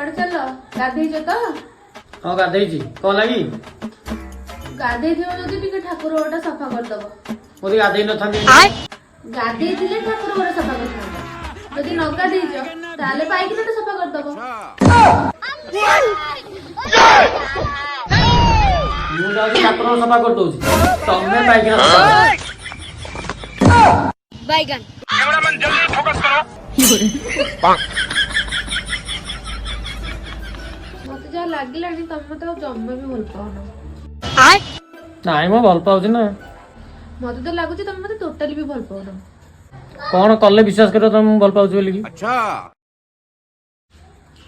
कुआडे चल गाधेइछ त हां गाधेइछि कोन लागी गाधेइ थियो जदि टिके ठाकुर ओटा सफा कर दबो मोदी गाधेइ न थांदी गाधेइ थिले ठाकुर ओटा सफा कर थांदा जदि न गाधेइछ ताले पाइक न सफा कर दबो मु जाउछि ठाकुर सफा कर दोछि तमे पाइक न सफा बैगन कैमरामैन जल्दी फोकस करो मते जा लागिलानी तमे तो जम्मे भी भल पाउनो नाइ म भल पाउछि ना मते तो लागुछि तमे मते टोटली भी भल पाउनो कोन कल्ले विश्वास करो तुम भल पाउछि बोली अच्छा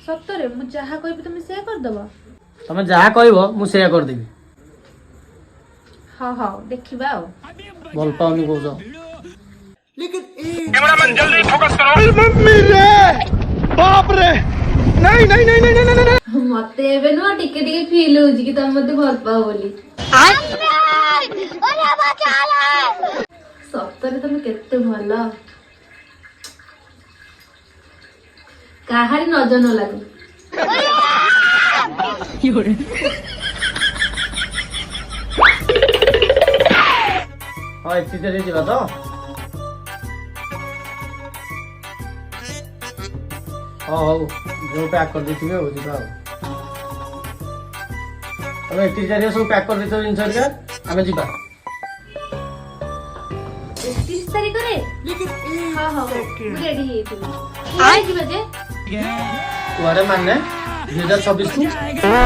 सत्तरे मु जहा कहबी तमे से कर दबो तमे जहा कहबो मु सेया कर देबी हां हां देखिबा आ भल पाउनी कहजो कैमरामैन जल्दी फोकस करो मम्मी रे बाप रे नहीं नहीं नहीं नहीं नहीं नहीं मते एबे न टिके टिके फील होउछि कि तमे मते भल पाओ बोली ओरे बचाला सत्तरे तमे केते भल काहारी नजर न लागू हां एति तेरे जिबा तो हां हो जो पैक कर देथिबे हो जिबा तमे एति जारे सब पैक कर देतो जिंसर के हमें जिबा 30 तारिख रे हां हां रेडी हे तू आइ की बजे कुआरे माने 2026 को